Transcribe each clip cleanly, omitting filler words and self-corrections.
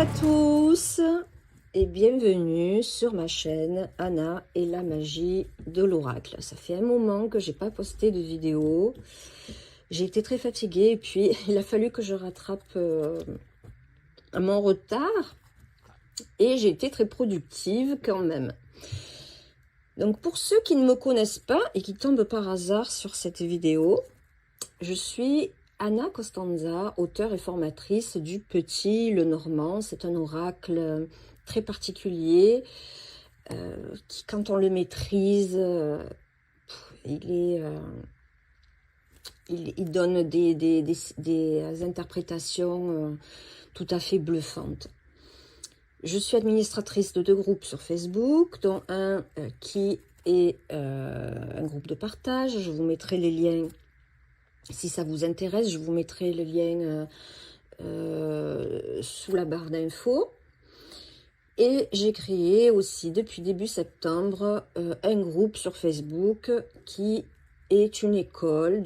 à tous et bienvenue sur ma chaîne Anna et la magie de l'oracle. Ça fait un moment que j'ai pas posté de vidéo. J'ai été très fatiguée et puis il a fallu que je rattrape mon retard et j'ai été très productive quand même. Donc pour ceux qui ne me connaissent pas et qui tombent par hasard sur cette vidéo, je suis Anna Costanza, auteure et formatrice du Petit Lenormand. C'est un oracle très particulier qui, quand on le maîtrise, il donne des interprétations tout à fait bluffantes. Je suis administratrice de 2 groupes sur Facebook, dont un qui est un groupe de partage. Je vous mettrai les liens si ça vous intéresse. Je vous mettrai le lien sous la barre d'infos. Et j'ai créé aussi depuis début septembre un groupe sur Facebook qui est une école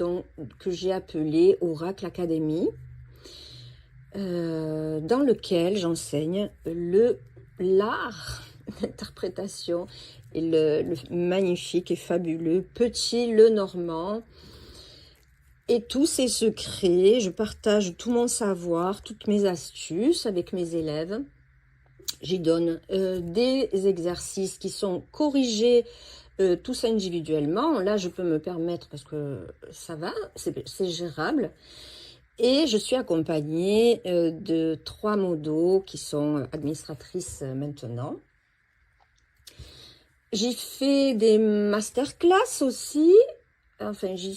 que j'ai appelée Oracle Academy, dans lequel j'enseigne l'art d'interprétation et le magnifique et fabuleux Petit Lenormand et tous ses secrets. Je partage tout mon savoir, toutes mes astuces avec mes élèves. J'y donne des exercices qui sont corrigés tous individuellement. Là, je peux me permettre parce que ça va, c'est gérable. Et je suis accompagnée de 3 modos qui sont administratrices maintenant. J'y fais des masterclass aussi. Enfin, je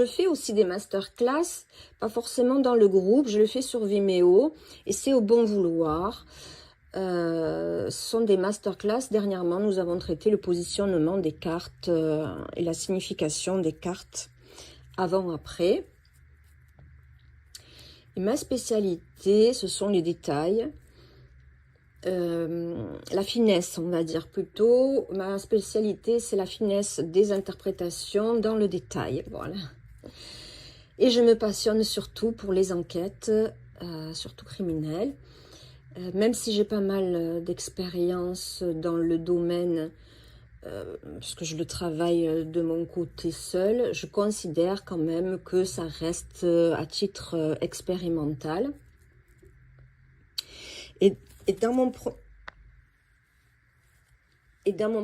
fais aussi des masterclass, pas forcément dans le groupe, je le fais sur Vimeo et c'est au bon vouloir. Ce sont des masterclass. Dernièrement, nous avons traité le positionnement des cartes et la signification des cartes avant-après. Et ma spécialité, ce sont les détails. La finesse, on va dire plutôt. Ma spécialité, c'est la finesse des interprétations dans le détail. Voilà. Et je me passionne surtout pour les enquêtes, surtout criminelles. Même si j'ai pas mal d'expérience dans le domaine, puisque je le travaille de mon côté seul, je considère quand même que ça reste à titre expérimental. Et dans mon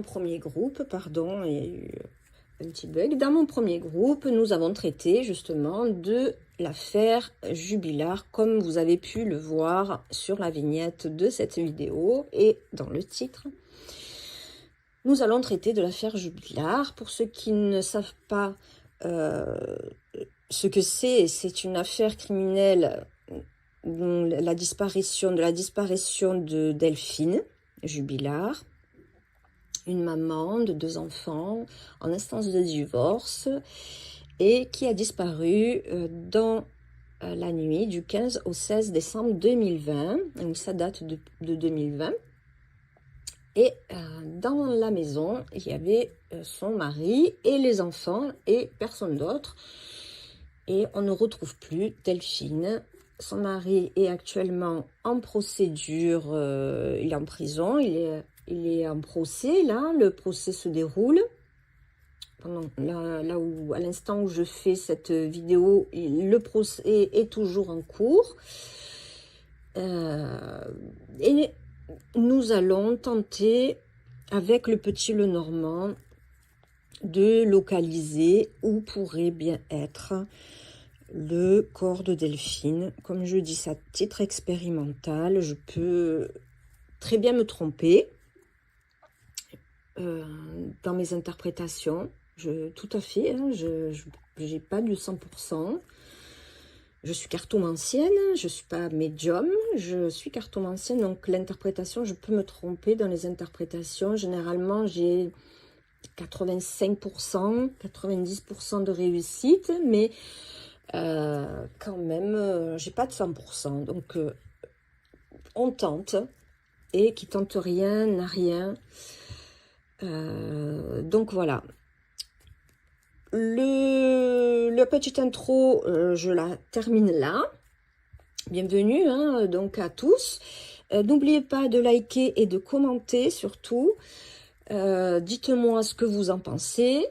premier groupe, pardon, il y a eu un petit bug. Dans mon premier groupe, nous avons traité justement de l'affaire Jubilard, comme vous avez pu le voir sur la vignette de cette vidéo et dans le titre. Nous allons traiter de l'affaire Jubilard. Pour ceux qui ne savent pas ce que c'est une affaire criminelle, la disparition de Delphine Jubilard, une maman de 2 enfants en instance de divorce et qui a disparu dans la nuit du 15 au 16 décembre 2020. Donc ça date de 2020. Et dans la maison, il y avait son mari et les enfants et personne d'autre. Et on ne retrouve plus Delphine. Son mari est actuellement en procédure, il est en prison, il est en procès, là, le procès se déroule. Là où, à l'instant où je fais cette vidéo, le procès est toujours en cours. Et nous allons tenter, avec le Petit Lenormand, de localiser où pourrait bien être le corps de Delphine. Comme je dis, c'est à titre expérimental, je peux très bien me tromper dans mes interprétations. Tout à fait, hein, je n'ai pas du 100%. Je suis cartomancienne, je ne suis pas médium, je suis cartomancienne, donc l'interprétation, je peux me tromper dans les interprétations. Généralement, j'ai 85%, 90% de réussite, mais quand même, j'ai pas de 100%. Donc, on tente, et qui tente rien n'a rien. Donc, voilà. La petite intro, je la termine là. Bienvenue hein, donc à tous. N'oubliez pas de liker et de commenter surtout. Dites-moi ce que vous en pensez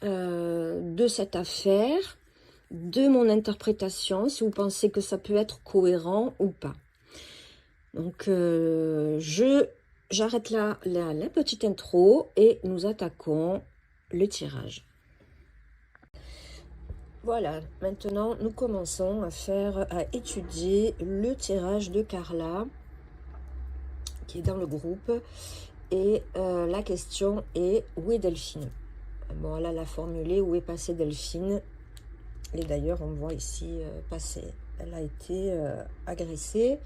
de cette affaire, de mon interprétation, si vous pensez que ça peut être cohérent ou pas. Donc, j'arrête là la petite intro et nous attaquons le tirage. Voilà, maintenant nous commençons à étudier le tirage de Carla qui est dans le groupe. Et la question est, où est Delphine? Bon, elle l'a formulée, où est passée Delphine? Et d'ailleurs, on voit ici passer. Elle a été agressée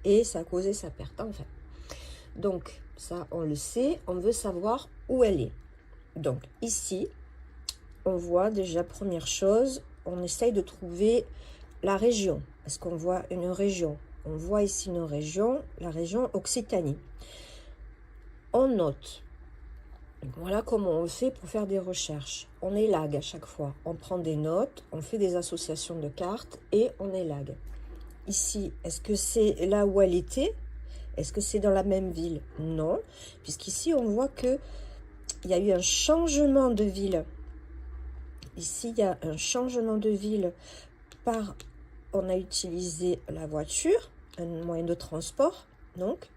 et ça a causé sa perte, enfin. Donc, ça, on le sait. On veut savoir où elle est. Donc, ici, on voit déjà, première chose, on essaye de trouver la région. Est-ce qu'on voit une région? On voit ici une région, la région Occitanie. On note. Voilà comment on fait pour faire des recherches. On élague à chaque fois. On prend des notes, on fait des associations de cartes et on élague. Ici, est-ce que c'est là où elle était? Est-ce que c'est dans la même ville? Non, puisqu'ici, on voit qu'il y a eu un changement de ville. Ici, il y a un changement de ville par... On a utilisé la voiture, un moyen de transport, donc...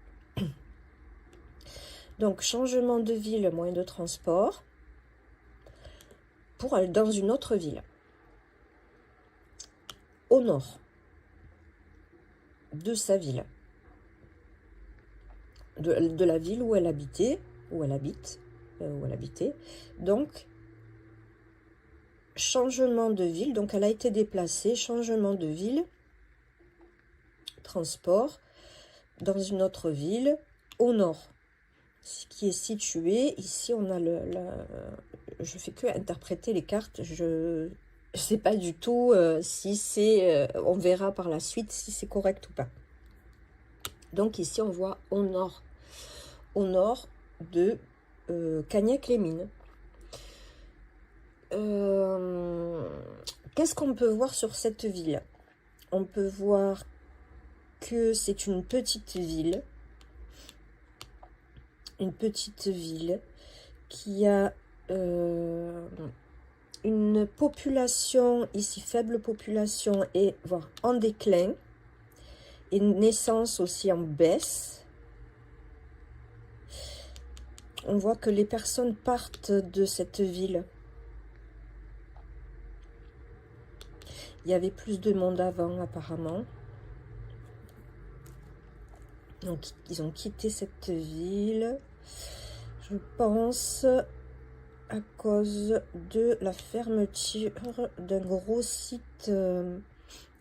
Donc, changement de ville, moyen de transport, pour aller dans une autre ville. Au nord de sa ville. De la ville où elle habitait, où elle habitait. Donc, changement de ville. Donc, elle a été déplacée, changement de ville, transport, dans une autre ville, au nord. Ce qui est situé, ici on a je fais que interpréter les cartes, je ne sais pas du tout si c'est, on verra par la suite si c'est correct ou pas. Donc ici on voit au nord de Cagnac-les-Mines. Qu'est-ce qu'on peut voir sur cette ville? On peut voir que c'est une petite ville. Une petite ville qui a une population, ici faible population et voire en déclin, et une naissance aussi en baisse. On voit que les personnes partent de cette ville. Il y avait plus de monde avant apparemment. Donc ils ont quitté cette ville. Je pense à cause de la fermeture d'un gros site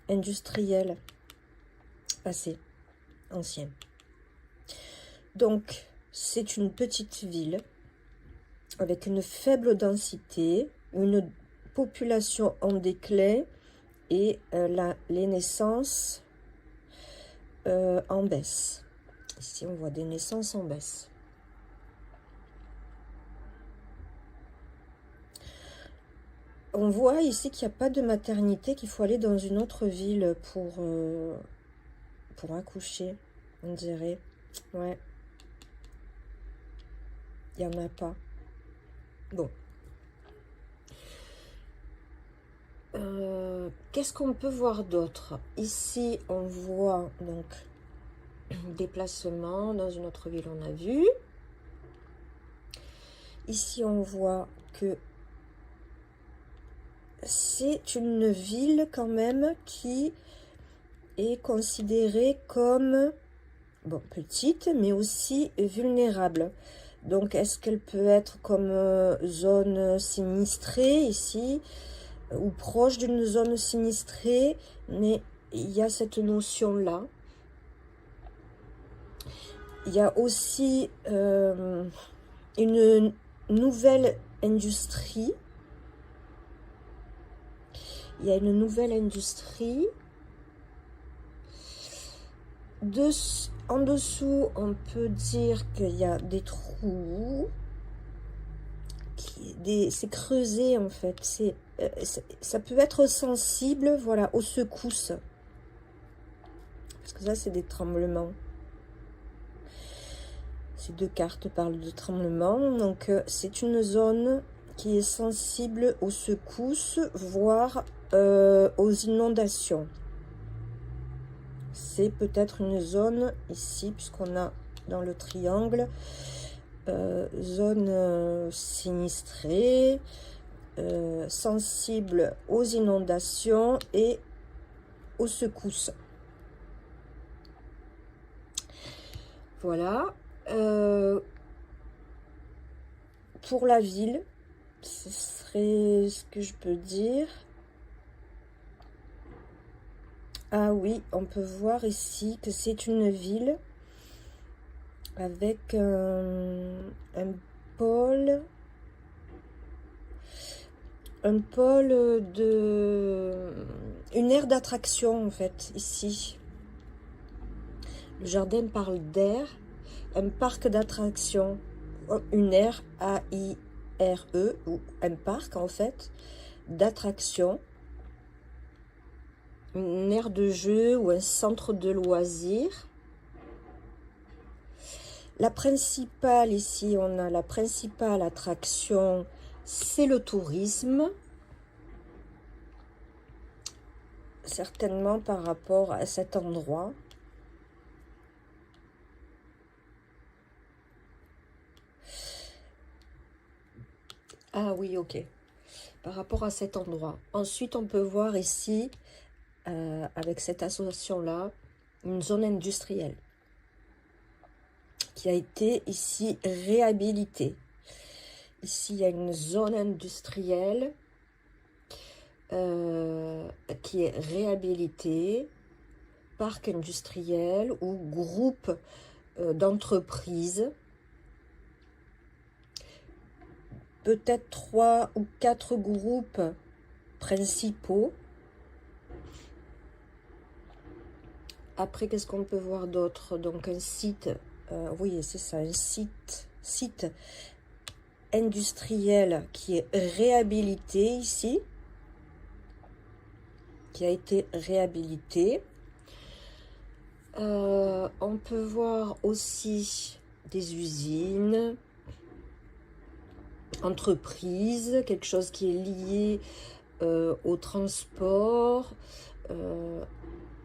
industriel passé, ancien. Donc, c'est une petite ville avec une faible densité, une population en déclin et les naissances en baisse. Ici, on voit des naissances en baisse. On voit ici qu'il n'y a pas de maternité, qu'il faut aller dans une autre ville pour accoucher, on dirait. Ouais. Il n'y en a pas. Bon. Qu'est-ce qu'on peut voir d'autre? Ici, on voit donc déplacement dans une autre ville, on a vu. Ici, on voit que c'est une ville quand même qui est considérée comme bon, petite, mais aussi vulnérable. Donc, est-ce qu'elle peut être comme zone sinistrée ici, ou proche d'une zone sinistrée? Mais il y a cette notion-là. Il y a aussi une nouvelle industrie. Il y a une nouvelle industrie. En dessous, on peut dire qu'il y a des trous. C'est creusé en fait. Ça peut être sensible, voilà, aux secousses. Parce que là, c'est des tremblements. Ces deux cartes parlent de tremblements. Donc, c'est une zone qui est sensible aux secousses, voire aux inondations. C'est peut-être une zone ici, puisqu'on a dans le triangle, zone sinistrée, sensible aux inondations et aux secousses. Voilà. Pour la ville, ce serait ce que je peux dire. Ah oui, on peut voir ici que c'est une ville avec un pôle de... une aire d'attraction en fait, ici. Le jardin parle d'air, un parc d'attraction, une aire A-I-R-E, ou un parc en fait, d'attraction, une aire de jeu ou un centre de loisirs. La principale, ici, on a la principale attraction, c'est le tourisme. Certainement par rapport à cet endroit. Ah oui, ok. Par rapport à cet endroit. Ensuite, on peut voir ici, avec cette association-là, une zone industrielle qui a été ici réhabilitée. Ici, il y a une zone industrielle qui est réhabilitée, parc industriel ou groupe d'entreprises. Peut-être 3 ou 4 groupes principaux. Après, qu'est-ce qu'on peut voir d'autre? Donc, un site, oui, c'est ça, un site industriel qui est réhabilité ici, qui a été réhabilité. On peut voir aussi des usines, entreprises, quelque chose qui est lié au transport,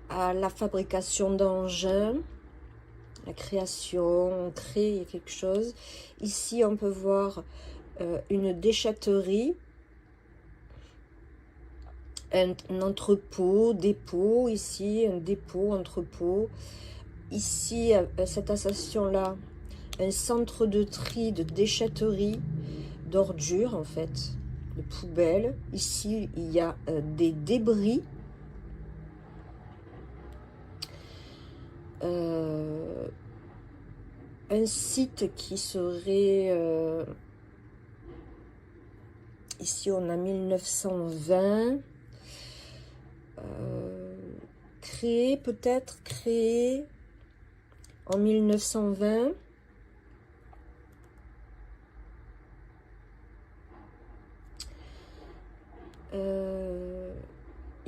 à la fabrication d'engins, la création, on crée quelque chose. Ici, on peut voir une déchetterie, un entrepôt, dépôt, ici, un dépôt, entrepôt. Ici, cette association-là, un centre de tri, de déchetterie, d'ordures, en fait, de poubelles. Ici, il y a des débris. Un site qui serait... ici, on a 1920. Peut-être créé en 1920.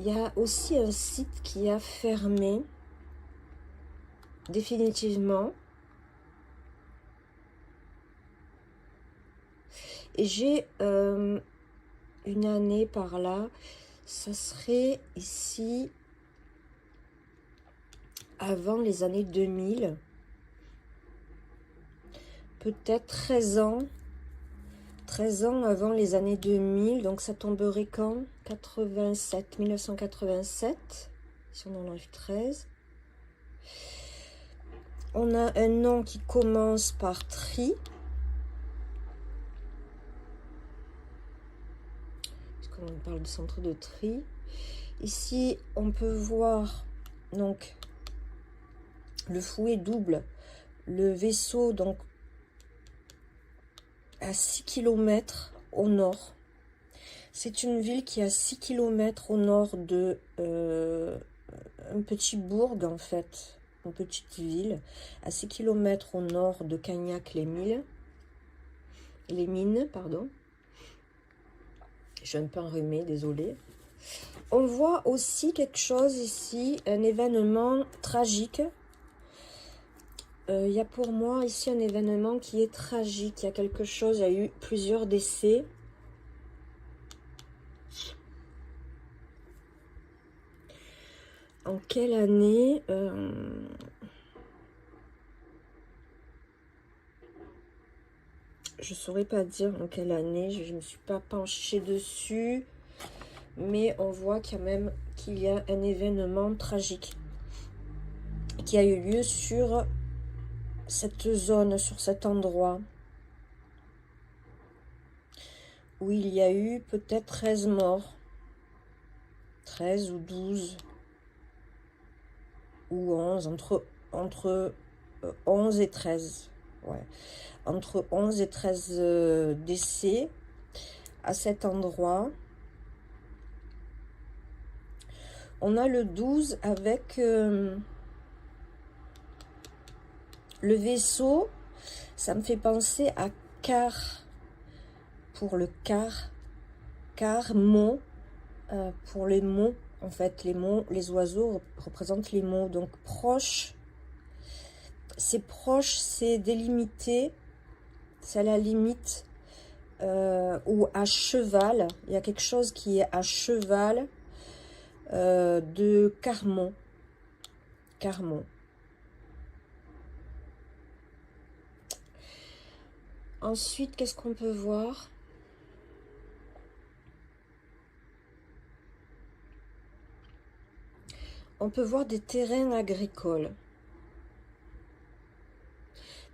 Il y a aussi un site qui a fermé définitivement. Et j'ai une année par là, ça serait ici avant les années 2000. Peut-être 13 ans. 13 ans avant les années 2000, donc ça tomberait quand? 87, 1987, si on en enlève 13. On a un nom qui commence par tri. Parce qu'on parle du centre de tri. Ici, on peut voir donc le fouet double, le vaisseau donc à 6 km au nord. C'est une ville qui est à 6 km au nord de un petit bourg en fait, une petite ville, à 6 km au nord de Cagnac-les-Mines. Les Mines, pardon. Je suis un peu enrhumée, désolée. On voit aussi quelque chose ici, un événement tragique. Il y a pour moi ici un événement qui est tragique. Il y a quelque chose, il y a eu plusieurs décès. En quelle année je ne saurais pas dire en quelle année, je ne me suis pas penchée dessus. Mais on voit quand même qu'il y a un événement tragique qui a eu lieu sur cette zone, sur cet endroit, où il y a eu peut-être 13 morts, 13 ou 12, ou 11, entre 11 et 13, ouais, entre 11 et 13 décès à cet endroit. On a le 12 avec le vaisseau, ça me fait penser à car, pour le car, mot, pour les mots, en fait, les mots, les oiseaux représentent les mots, donc proche, c'est délimité, c'est à la limite, ou à cheval, il y a quelque chose qui est à cheval de Carmon. Ensuite, qu'est-ce qu'on peut voir? On peut voir des terrains agricoles.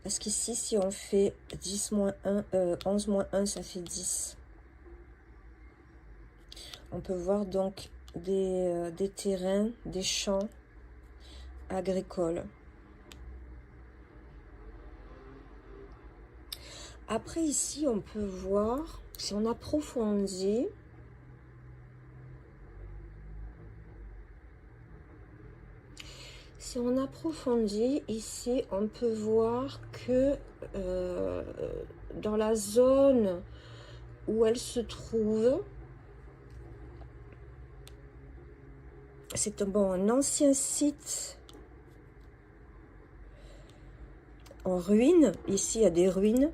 Parce qu'ici, si on fait 10 moins 1, 11 moins 1, ça fait 10. On peut voir donc des terrains, des champs agricoles. Après, ici, on peut voir, si on approfondit, ici, on peut voir que dans la zone où elle se trouve, c'est un ancien site en ruine. Ici, il y a des ruines.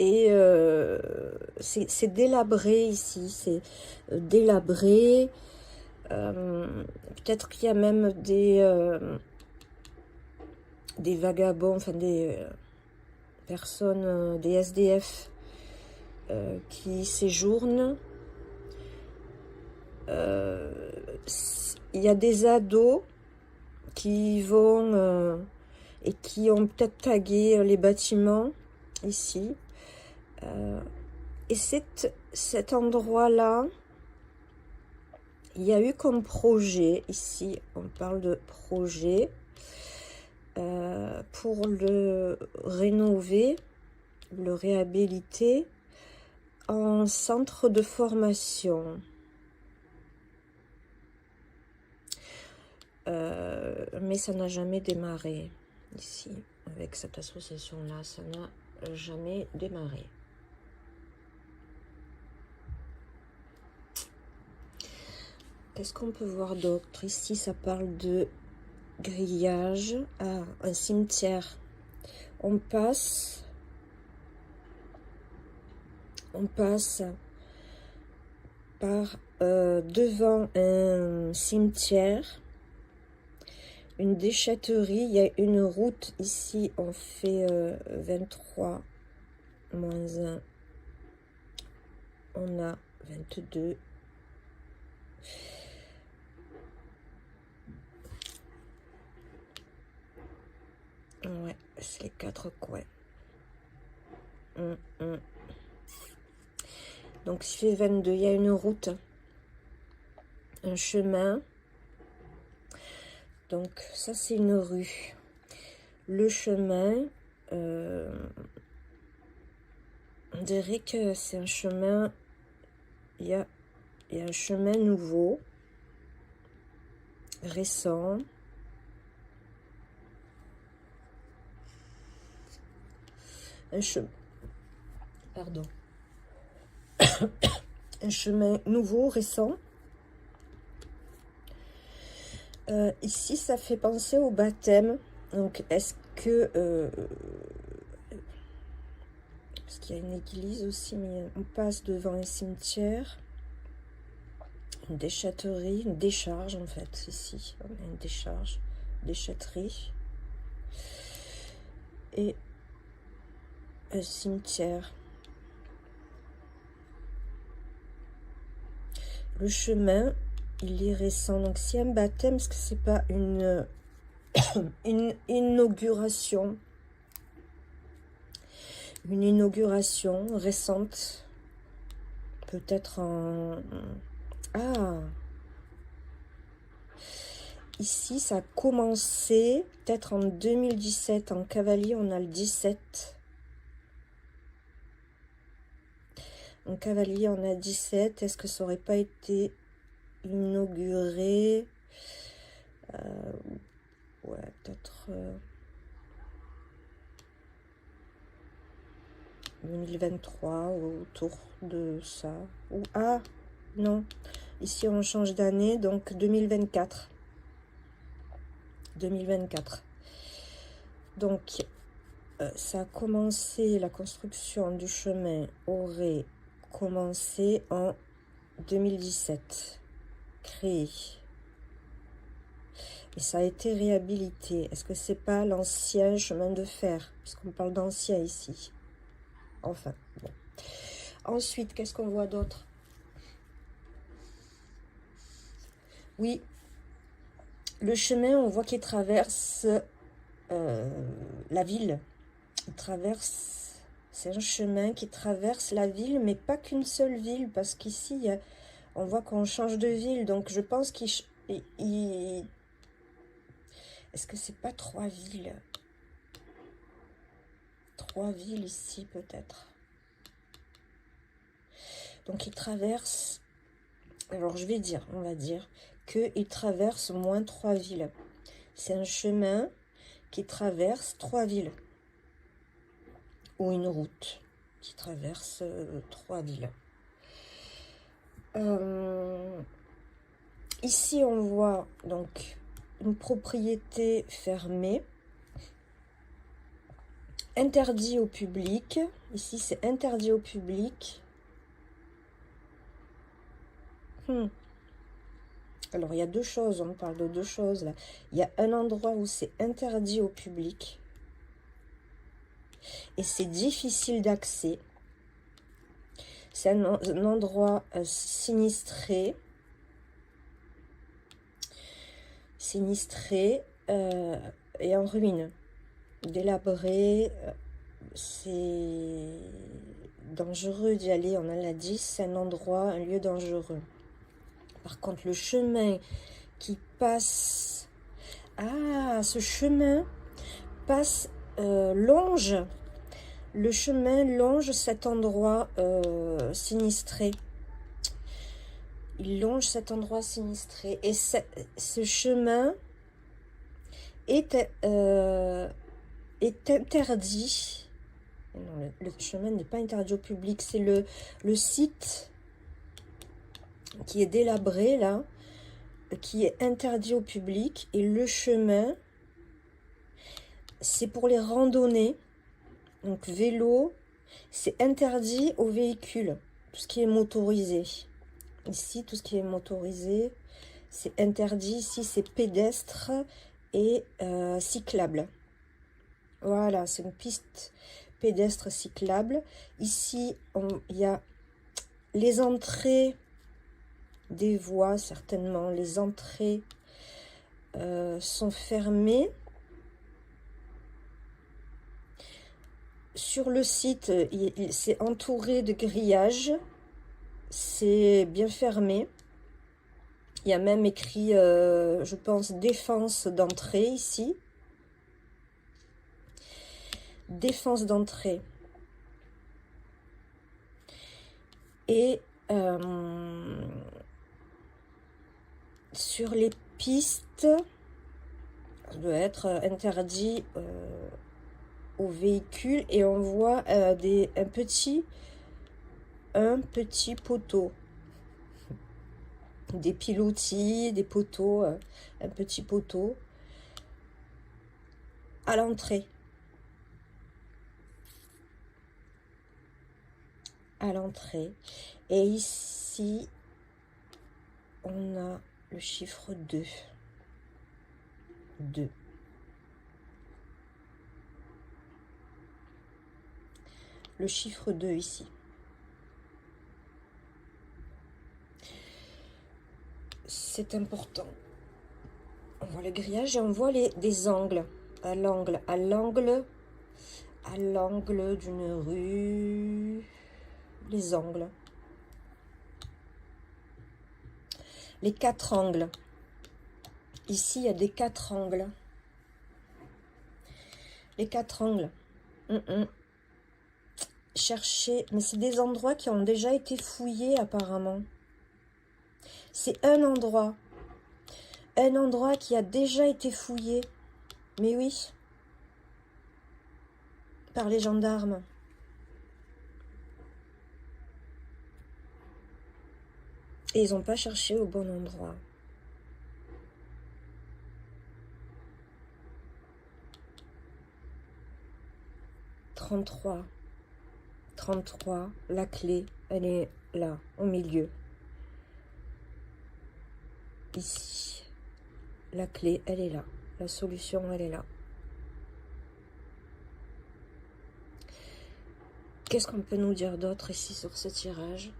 Et c'est délabré ici. C'est délabré. Peut-être qu'il y a même des vagabonds, enfin des personnes, des SDF qui séjournent. Il y a des ados qui vont et qui ont peut-être tagué les bâtiments ici. Et cet endroit-là, il y a eu comme projet, ici on parle de projet, pour le rénover, le réhabiliter en centre de formation. Mais ça n'a jamais démarré ici, avec cette association-là, ça n'a jamais démarré. Qu'est-ce qu'on peut voir d'autre? Ici, ça parle de grillage. Ah, un cimetière. On passe par devant un cimetière, une déchetterie. Il y a une route ici. On fait 23 moins 1. On a 22. Ouais, c'est les 4 coins. Donc, il fait 22. Il y a une route, un chemin. Donc, ça, c'est une rue. Le chemin, on dirait que c'est un chemin. Il y a un chemin nouveau, récent. Un chemin. Pardon. Un chemin nouveau, récent. Ici, ça fait penser au baptême. Donc, est-ce que... parce qu'il y a une église aussi, mais on passe devant un cimetière. Une déchetterie, une décharge en fait, ici. On a une décharge, déchetterie. Et un cimetière. Le chemin, il est récent. Donc, si un baptême, est-ce que c'est pas une inauguration? Une inauguration récente. Peut-être en... Ah! Ici, ça a commencé peut-être en 2017. En cavalier, on a le 17. En cavalier, on a 17. Est-ce que ça aurait pas été inauguré? Ouais, peut-être 2023, autour de ça. Ou ah, non. Ici, on change d'année, donc 2024. 2024. Donc, ça a commencé, la construction du chemin aurait commencé en 2017. Créé. Et ça a été réhabilité. Est-ce que c'est pas l'ancien chemin de fer? Parce qu'on parle d'ancien ici. Enfin, bon. Ensuite, qu'est-ce qu'on voit d'autre? Oui, le chemin, on voit qu'il traverse la ville. Il traverse, c'est un chemin qui traverse la ville, mais pas qu'une seule ville, parce qu'ici, on voit qu'on change de ville. Donc, je pense qu'il... Est-ce que c'est pas 3 villes? 3 villes ici, peut-être. Donc, il traverse... Alors, je vais dire, on va dire, qu'il traverse au moins 3 villes. C'est un chemin qui traverse 3 villes. Ou une route qui traverse 3 villes. Ici, on voit donc une propriété fermée. Interdit au public. Ici, c'est interdit au public. Alors, il y a deux choses. On parle de deux choses là. Il y a un endroit où c'est interdit au public. Et c'est difficile d'accès. C'est un endroit sinistré. Sinistré et en ruine. Délabré. C'est dangereux d'y aller. On l'a dit, c'est un endroit, un lieu dangereux. Par contre, le chemin qui passe... Ah, ce chemin passe, longe. Le chemin longe cet endroit sinistré. Il longe cet endroit sinistré. Et ce chemin est interdit. Non, le chemin n'est pas interdit au public. C'est le site qui est délabré là, qui est interdit au public. Et le chemin, c'est pour les randonnées. Donc vélo, c'est interdit aux véhicules. Tout ce qui est motorisé. Ici, tout ce qui est motorisé, c'est interdit. Ici, c'est pédestre et cyclable. Voilà, c'est une piste pédestre cyclable. Ici, il y a les entrées des voies, certainement. Les entrées sont fermées. Sur le site, c'est entouré de grillages. C'est bien fermé. Il y a même écrit, je pense, défense d'entrée ici. Défense d'entrée. Et sur les pistes, ça doit être interdit aux véhicules. Et on voit un petit poteau. des pilotis, des poteaux, un petit poteau à l'entrée. À l'entrée. Et ici, on a le chiffre 2. 2. Le chiffre 2 ici. C'est important. On voit le grillage et on voit des angles. À l'angle d'une rue. Les angles. Les 4 angles. Ici, il y a des 4 angles. Les 4 angles. Cherchez, mais c'est des endroits qui ont déjà été fouillés apparemment. C'est un endroit qui a déjà été fouillé. Mais oui, par les gendarmes. Et ils n'ont pas cherché au bon endroit. « 33. 33, la clé, elle est là, au milieu. Ici. La clé, elle est là. La solution, elle est là. Qu'est-ce qu'on peut nous dire d'autre ici sur ce tirage?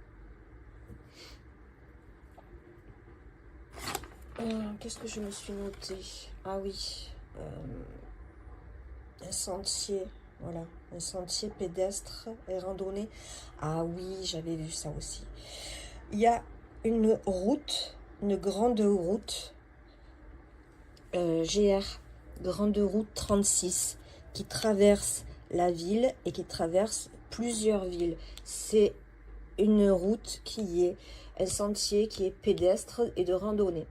Qu'est-ce que je me suis noté? Ah oui. Un sentier. Voilà. Un sentier pédestre et randonnée. Ah oui, j'avais vu ça aussi. Il y a une route, une grande route. GR, grande route 36, qui traverse la ville et qui traverse plusieurs villes. C'est une route qui est un sentier qui est pédestre et de randonnée.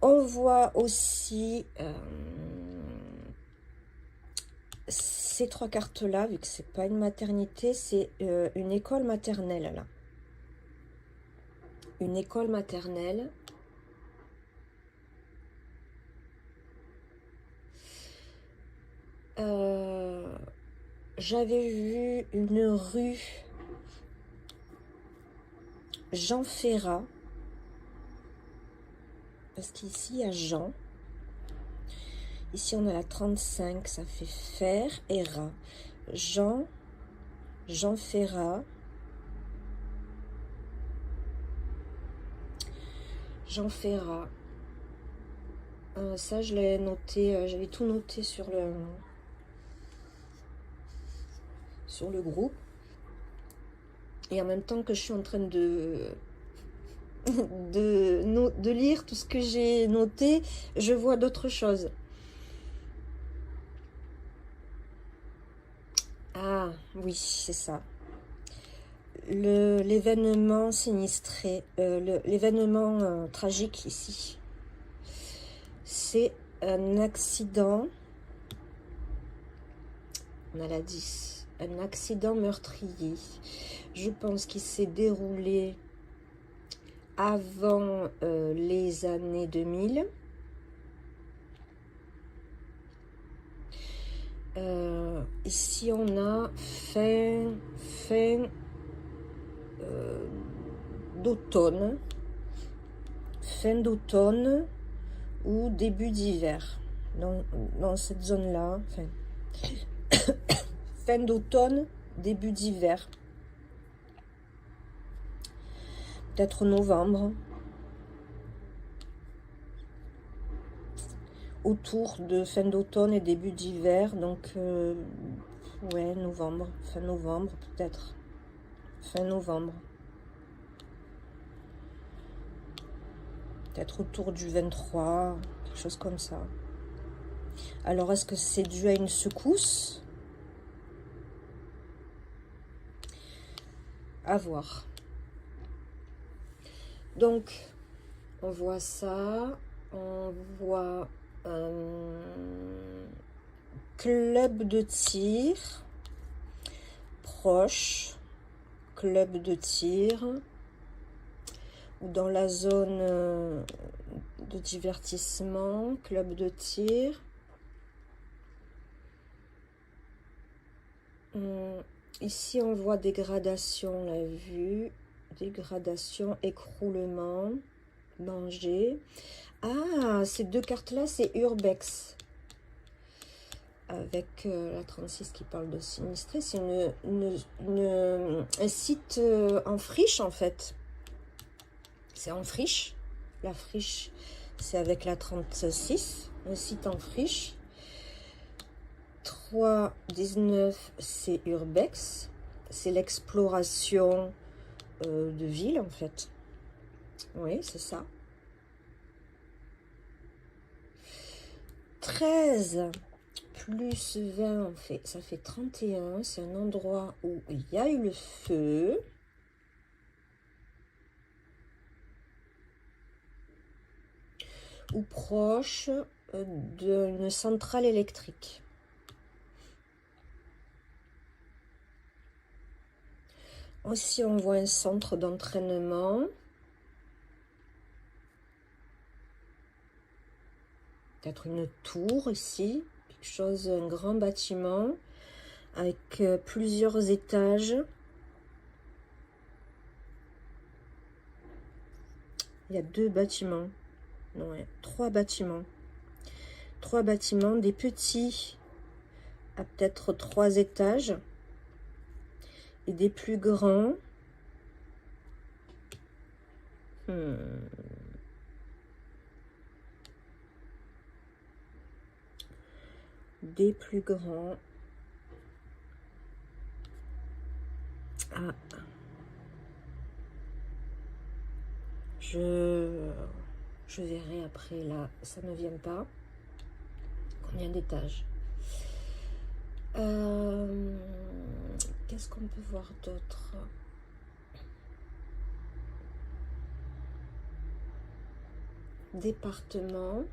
On voit aussi ces 3 cartes-là, vu que c'est pas une maternité, c'est une école maternelle, là. Une école maternelle. J'avais vu une rue Jean Ferrat, parce qu'ici il y a Jean, ici on a la 35, ça fait fer et rat. Jean Ferrat, ça je l'ai noté, j'avais tout noté sur le groupe. Et en même temps que je suis en train de lire tout ce que j'ai noté, je vois d'autres choses. Ah oui, c'est ça. L'événement sinistré, l'événement tragique ici. C'est un accident. On a la 10. Un accident meurtrier. Je pense qu'il s'est déroulé avant les années 2000. Ici, on a fin d'automne. Fin d'automne ou début d'hiver. Dans cette zone-là. Fin d'automne, début d'hiver. Peut-être novembre. Autour de fin d'automne et début d'hiver. Donc, ouais, novembre. Fin novembre, peut-être. Fin novembre. Peut-être autour du 23, quelque chose comme ça. Alors, est-ce que c'est dû à une secousse ? À voir. Donc, on voit ça. On voit un club de tir proche. Club de tir. ou dans la zone de divertissement, club de tir. Ici, on voit dégradation, la vue, dégradation, écroulement, danger. Ah, ces deux cartes-là, c'est Urbex. Avec la 36 qui parle de sinistré. C'est un site en friche, en fait. C'est en friche. La friche, c'est avec la 36. Un site en friche. 3,19, c'est Urbex. C'est l'exploration de ville, en fait. Oui, c'est ça. 13 plus 20, ça fait 31. C'est un endroit où il y a eu le feu. Ou proche d'une centrale électrique. Aussi, on voit un centre d'entraînement. Peut-être une tour ici. Quelque chose, un grand bâtiment avec plusieurs étages. Il y a 2 bâtiments. Non, il y a 3 bâtiments. 3 bâtiments, des petits à peut-être 3 étages. Et des plus grands. Des plus grands. Ah. Je verrai après, là, ça ne vient pas. Combien d'étages? Qu'est-ce qu'on peut voir d'autre? Département.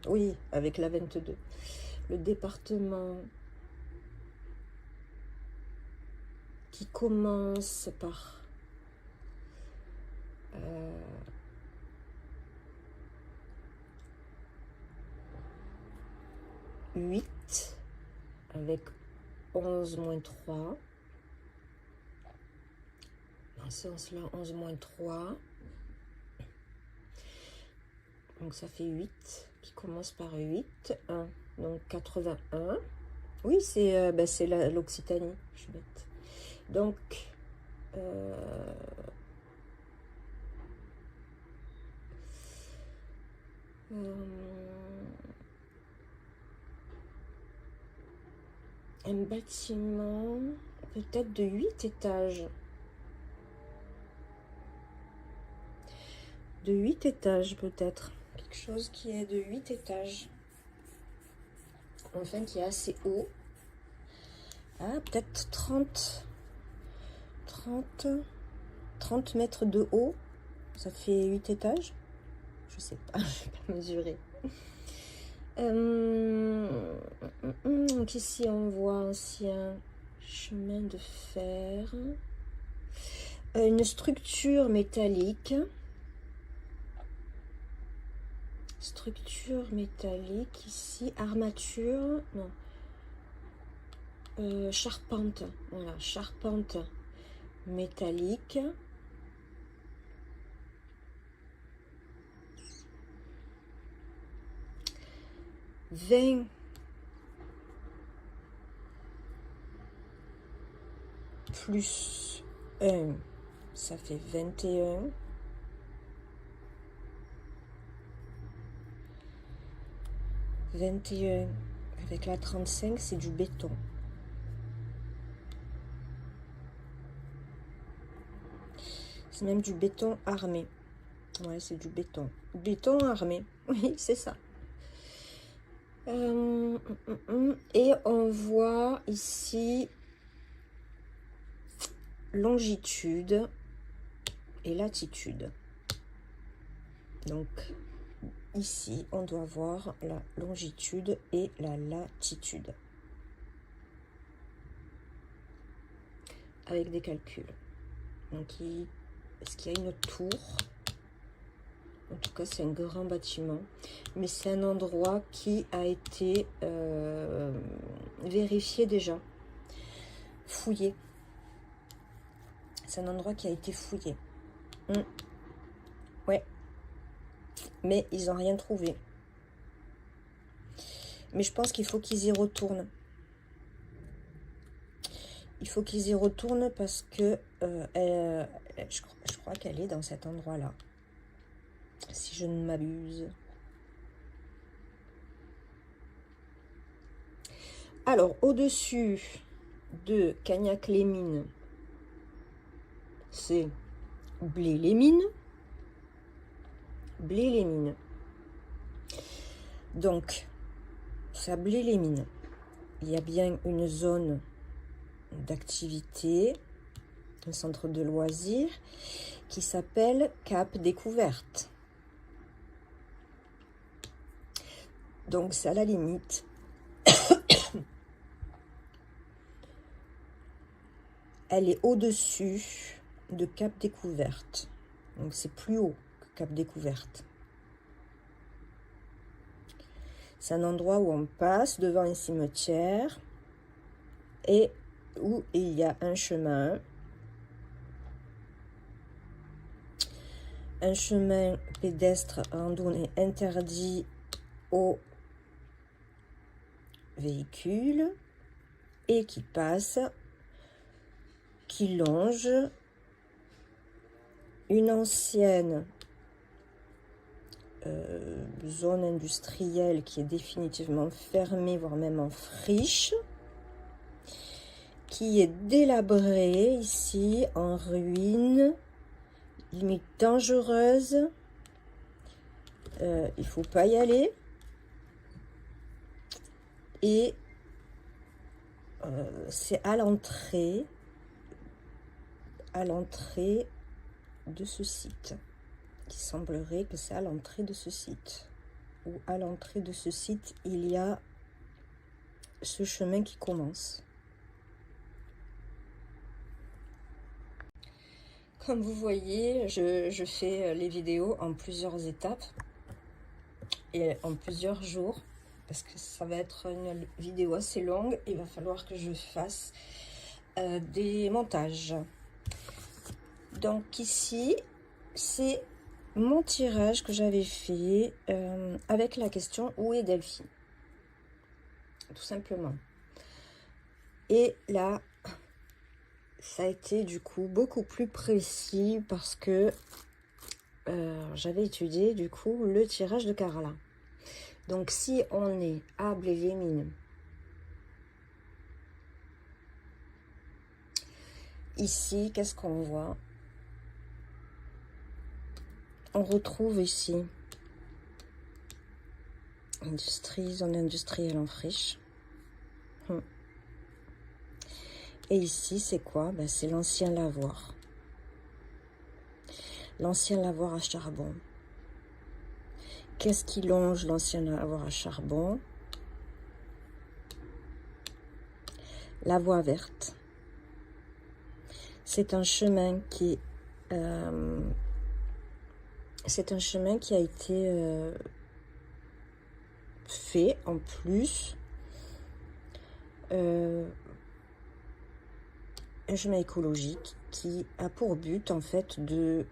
Oui, avec la 22. Le département qui commence par 8 avec 11 moins 3. Dans ce sens-là, 11 moins 3. Donc ça fait 8 qui commence par 8. 1. Donc 81. Oui, c'est l'Occitanie. Je suis bête. Donc, un bâtiment peut-être de 8 étages. De 8 étages peut-être. Quelque chose qui est de 8 étages. Enfin, qui est assez haut. Ah, peut-être 30 mètres de haut. Ça fait 8 étages. Je sais pas, je vais pas mesurer. Donc ici, on voit ancien chemin de fer. Une structure métallique. Structure métallique ici. Armature. Non. Charpente. Voilà, charpente métallique. « 20 plus 1, ça fait 21. 21 avec la 35, c'est du béton. C'est même du béton armé. Ouais, c'est du béton. Béton armé. Oui, c'est ça. Et on voit ici longitude et latitude. Donc ici, on doit voir la longitude et la latitude avec des calculs. Donc Est-ce qu'il y a une tour? En tout cas, c'est un grand bâtiment. Mais c'est un endroit qui a été vérifié déjà. Fouillé. C'est un endroit qui a été fouillé. Ouais. Mais ils n'ont rien trouvé. Mais je pense qu'il faut qu'ils y retournent. Il faut qu'ils y retournent parce que je crois qu'elle est dans cet endroit-là. Si je ne m'abuse. Alors, au-dessus de Cagnac-les-Mines, c'est Blé-les-Mines. Blé-les-Mines. Donc, ça Blé-les-Mines. Il y a bien une zone d'activité, un centre de loisirs qui s'appelle Cap Découverte. Donc, c'est à la limite. Elle est au-dessus de Cap Découverte. Donc, c'est plus haut que Cap Découverte. C'est un endroit où on passe devant un cimetière et où il y a un chemin pédestre randonnée interdit aux véhicules et qui passe, qui longe une ancienne zone industrielle qui est définitivement fermée, voire même en friche, qui est délabrée ici, en ruine, limite dangereuse. Il faut pas y aller. Et c'est à l'entrée de ce site. Il semblerait que c'est à l'entrée de ce site. Ou à l'entrée de ce site, il y a ce chemin qui commence. Comme vous voyez, je fais les vidéos en plusieurs étapes et en plusieurs jours. Parce que ça va être une vidéo assez longue. Il va falloir que je fasse des montages. Donc ici, c'est mon tirage que j'avais fait avec la question où est Delphine, tout simplement. Et là, ça a été du coup beaucoup plus précis parce que j'avais étudié du coup le tirage de Carla. Donc si on est à Blé-les-Mines, ici, qu'est-ce qu'on voit? On retrouve ici industrie, zone industrielle en friche. Et ici, c'est quoi? Ben, c'est l'ancien lavoir. L'ancien lavoir à charbon. Qu'est-ce qui longe l'ancien lavoir à charbon? La voie verte. C'est un chemin qui a été fait en plus. Un chemin écologique qui a pour but en fait de...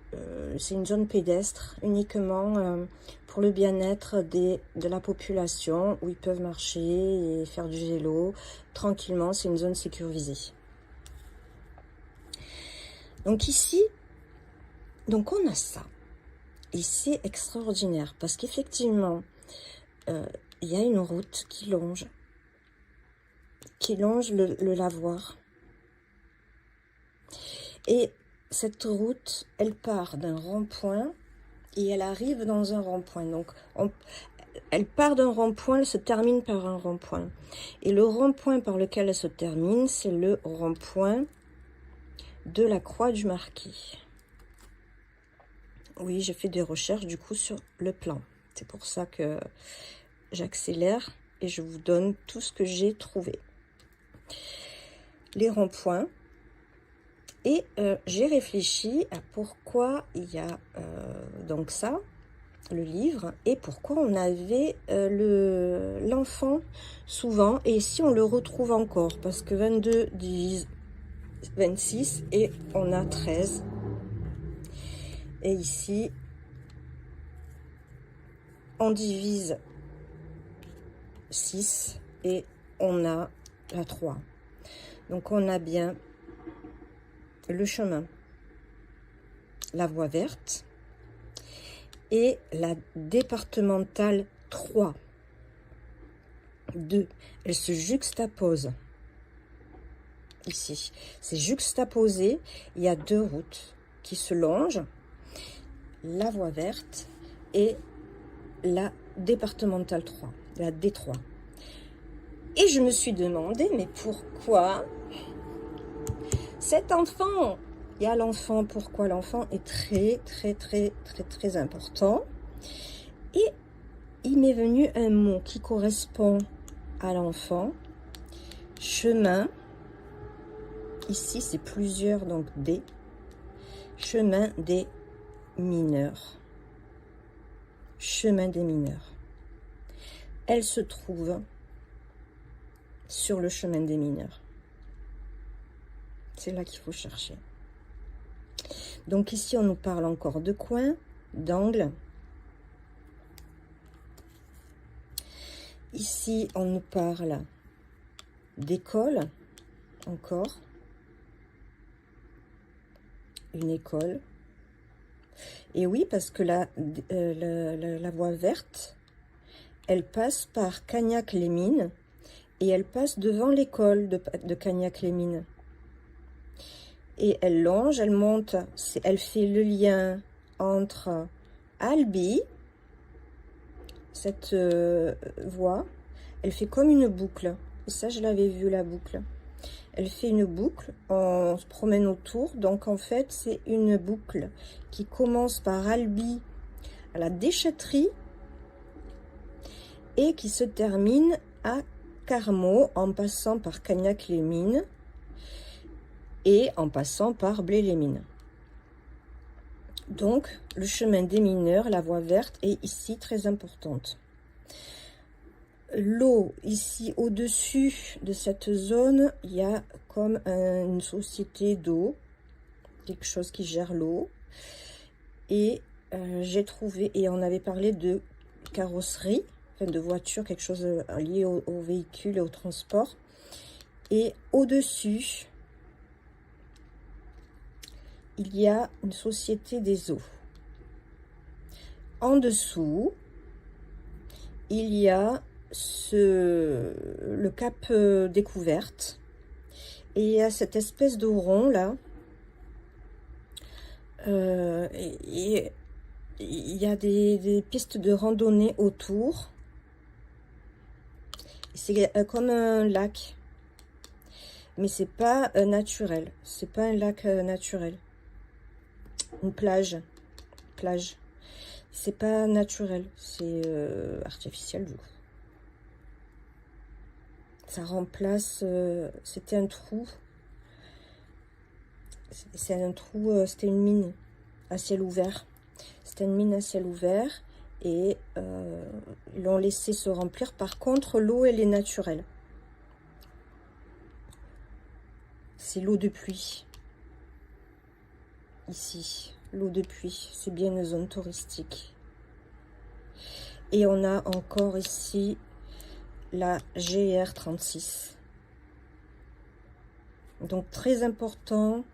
c'est une zone pédestre uniquement pour le bien-être de la population où ils peuvent marcher et faire du vélo tranquillement. C'est une zone sécurisée. Donc ici, donc on a ça. Et c'est extraordinaire parce qu'effectivement, il y a une route qui longe le lavoir. Et cette route, elle part d'un rond-point et elle arrive dans un rond-point. Donc, elle part d'un rond-point, elle se termine par un rond-point. Et le rond-point par lequel elle se termine, c'est le rond-point de la Croix du Marquis. Oui, j'ai fait des recherches du coup sur le plan. C'est pour ça que j'accélère et je vous donne tout ce que j'ai trouvé. Les ronds-points. Et j'ai réfléchi à pourquoi il y a donc ça, le livre, et pourquoi on avait l'enfant souvent, et ici on le retrouve encore, parce que 22 divise 26, et on a 13. Et ici, on divise 6, et on a la 3. Donc on a bien le chemin, la voie verte, et la départementale 3. 2. Elle se juxtapose. Ici, c'est juxtaposé. Il y a 2 routes qui se longent. La voie verte et la départementale 3, la D3. Et je me suis demandé, mais pourquoi cet enfant? Il y a l'enfant, pourquoi l'enfant est très important. Et il m'est venu un mot qui correspond à l'enfant. Chemin. Ici, c'est plusieurs, donc D. Chemin des mineurs. Chemin des mineurs. Elle se trouve sur le chemin des mineurs. C'est là qu'il faut chercher. Donc ici, on nous parle encore de coin, d'angle. Ici, on nous parle d'école, encore. Une école. Et oui, parce que la voie verte, elle passe par Cagnac-les-Mines et elle passe devant l'école de Cagnac-les-Mines. Et elle longe, elle monte, elle fait le lien entre Albi, cette voie, elle fait comme une boucle. Et ça, je l'avais vu, la boucle. Elle fait une boucle, on se promène autour, donc en fait c'est une boucle qui commence par Albi à la déchetterie et qui se termine à Carmaux en passant par Cagnac-les-Mines et en passant par Blé-les-Mines. Donc le chemin des mineurs, la voie verte est ici très importante. L'eau, ici au-dessus de cette zone, il y a comme une société d'eau, quelque chose qui gère l'eau. Et j'ai trouvé, et on avait parlé de carrosserie, enfin de voiture, quelque chose lié au véhicule et au transport. Et au-dessus, il y a une société des eaux. En dessous, il y a le cap découverte, et il y a cette espèce de rond là, et il y a des pistes de randonnée autour. C'est comme un lac, mais c'est pas naturel, c'est pas un lac naturel, une plage, c'est pas naturel, c'est artificiel du coup. Ça remplace, c'était un trou, c'était une mine à ciel ouvert. C'était une mine à ciel ouvert et ils l'ont laissé se remplir. Par contre, l'eau, elle est naturelle. C'est l'eau de pluie. Ici, l'eau de pluie, c'est bien une zone touristique. Et on a encore ici la GR36. Donc très important,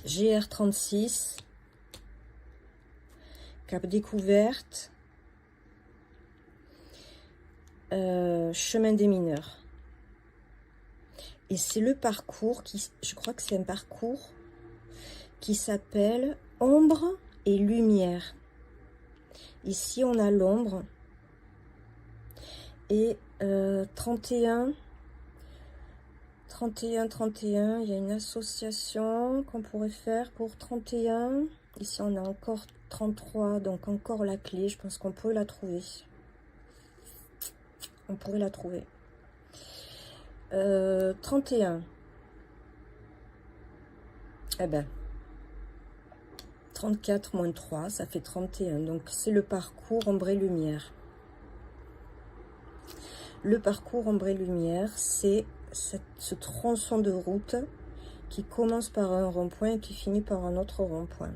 GR36, cap découverte, chemin des mineurs. Et c'est le parcours qui, je crois que c'est un parcours qui s'appelle ombre et lumière. Ici on a l'ombre et 31, il y a une association qu'on pourrait faire pour 31. Ici on a encore 33, donc encore la clé, je pense qu'on peut la trouver. On pourrait la trouver. 31. Eh ben, 34 moins 3, ça fait 31. Donc, c'est le parcours ombre-lumière. Le parcours ombre-lumière, c'est ce tronçon de route qui commence par un rond-point et qui finit par un autre rond-point.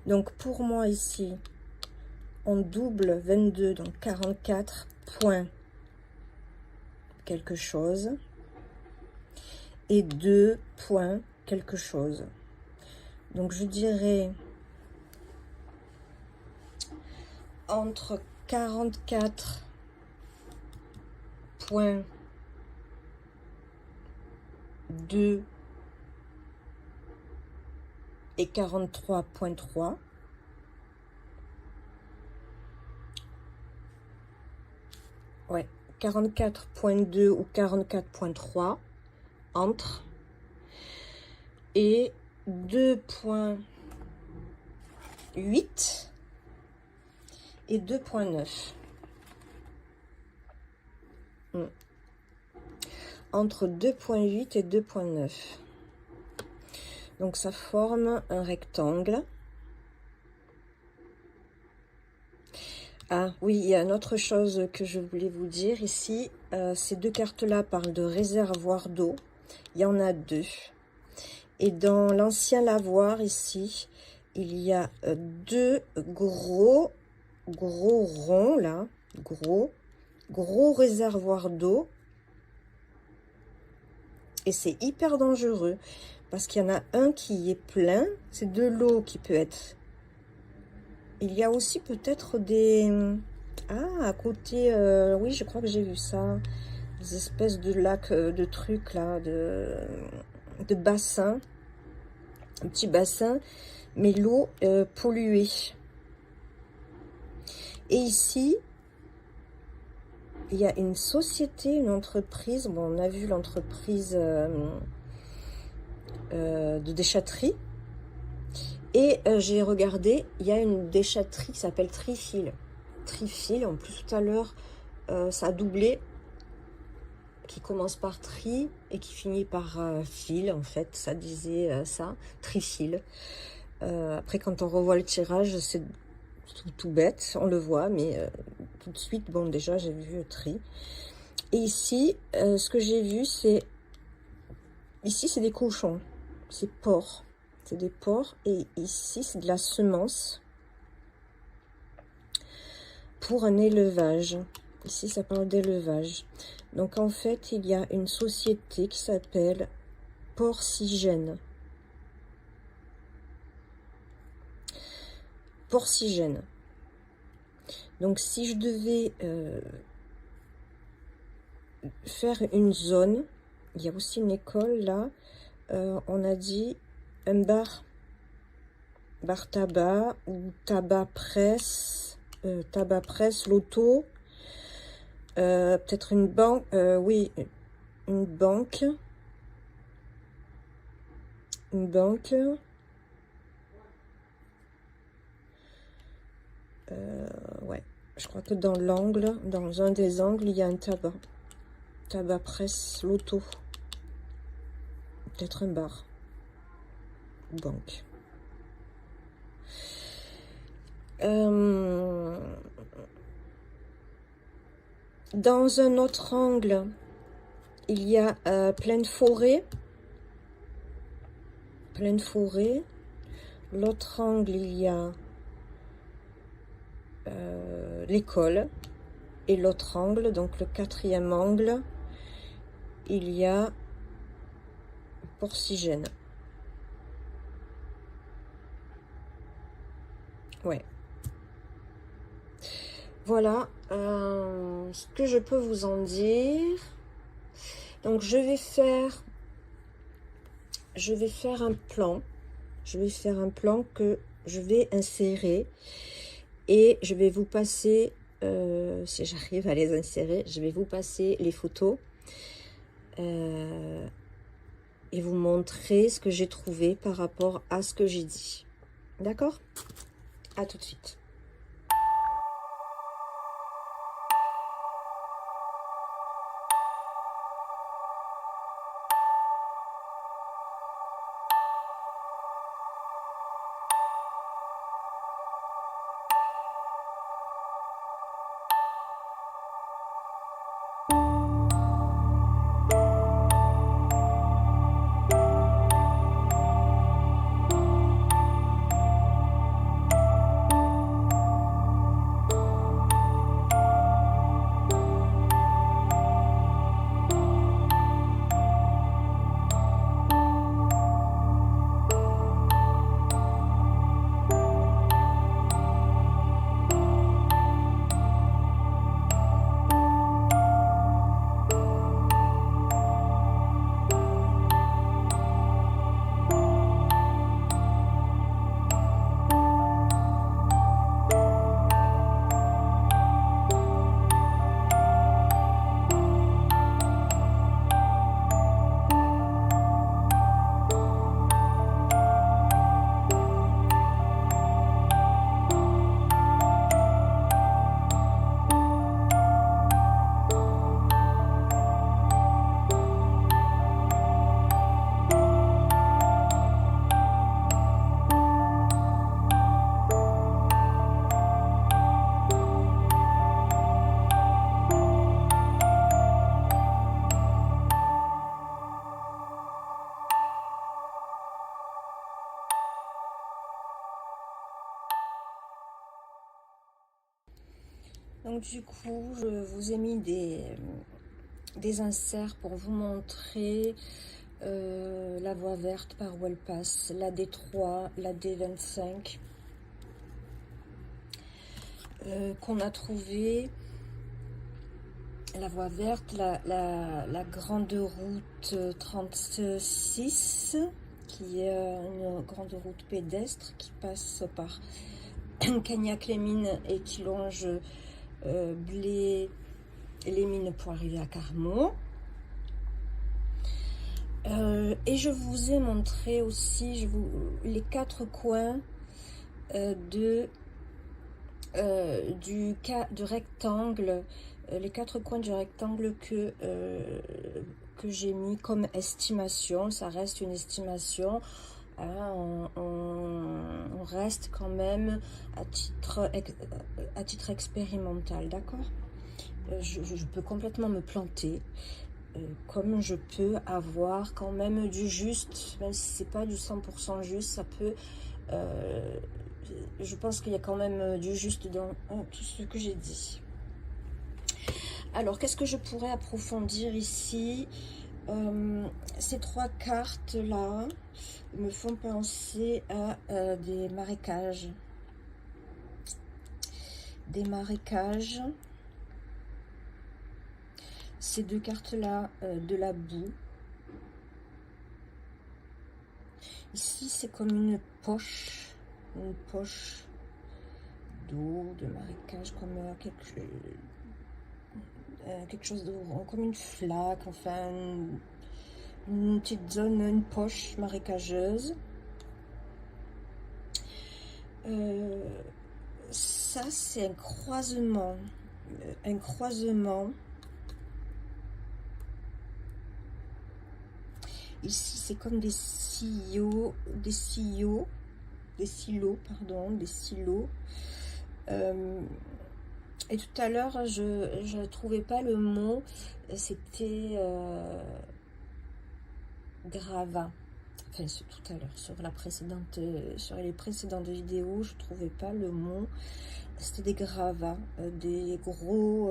Donc, pour moi, ici, on double 22, donc 44 points quelque chose. Et 2 points quelque chose. Donc, je dirais entre 44 points 2 et 43.3. Ouais, 44.2 ou 44.3 entre, et 2.8 et 2.9. Entre 2.8 et 2.9. Donc ça forme un rectangle. Ah oui, il y a une autre chose que je voulais vous dire ici. Ces deux cartes-là parlent de réservoir d'eau. Il y en a 2. Et dans l'ancien lavoir ici, il y a 2 gros ronds là, gros réservoirs d'eau. Et c'est hyper dangereux parce qu'il y en a un qui est plein, c'est de l'eau qui peut être. Il y a aussi peut-être des... Ah, à côté, oui, je crois que j'ai vu ça. Des espèces de lacs, de trucs là, de bassins. Un petit bassin, mais l'eau polluée. Et ici, il y a une société, une entreprise. Bon, on a vu l'entreprise de déchetterie. Et j'ai regardé, il y a une déchetterie qui s'appelle Trifil. Trifil, en plus tout à l'heure, ça a doublé, qui commence par tri et qui finit par fil, en fait, ça disait ça, Trifil. Après, quand on revoit le tirage, c'est tout bête, on le voit, mais tout de suite, bon, déjà, j'ai vu tri. Et ici, ce que j'ai vu, c'est... Ici, c'est des cochons, c'est porcs. C'est des porcs, et ici, c'est de la semence pour un élevage. Ici, ça parle d'élevage. Donc, en fait, il y a une société qui s'appelle Porcigène. Porcigène. Donc, si je devais faire une zone, il y a aussi une école là, on a dit un bar tabac ou tabac presse, loto, peut-être une banque, oui, une banque, ouais, je crois que dans l'angle, dans un des angles, il y a un tabac presse loto, peut-être un bar ou banque. Dans un autre angle, il y a pleine forêt. L'autre angle, il y a l'école. Et l'autre angle, donc le 4e angle, il y a Porcigène. Ouais. Voilà ce que je peux vous en dire. Donc je vais faire un plan. Je vais faire un plan que je vais insérer. Et je vais vous passer, si j'arrive à les insérer, je vais vous passer les photos. Et vous montrer ce que j'ai trouvé par rapport à ce que j'ai dit. D'accord? À tout de suite. Donc du coup, je vous ai mis des inserts pour vous montrer la voie verte par où elle passe, la D3, la D25, qu'on a trouvé. La voie verte, la grande route 36, qui est une grande route pédestre qui passe par Cagnac-les-Mines et qui longe Blé et les mines pour arriver à Carmaux. Et je vous ai montré aussi les 4 coins du rectangle, les 4 coins du rectangle que j'ai mis comme estimation. Ça reste une estimation, hein, on reste quand même à titre expérimental, d'accord? Je peux complètement me planter, comme je peux avoir quand même du juste, même si c'est pas du 100% juste, ça peut... je pense qu'il y a quand même du juste dans tout ce que j'ai dit. Alors, qu'est-ce que je pourrais approfondir ici? Ces 3 cartes-là me font penser à des marécages. Des marécages. Ces 2 cartes-là, de la boue. Ici, c'est comme une poche d'eau, de marécage, comme quelque chose de, comme une flaque, enfin une petite zone, une poche marécageuse. Ça, c'est un croisement. Ici, c'est comme des silos. Et tout à l'heure, je ne trouvais pas le mot, c'était gravat. Enfin, tout à l'heure, sur les précédentes vidéos, je ne trouvais pas le mot. C'était des gravats, des gros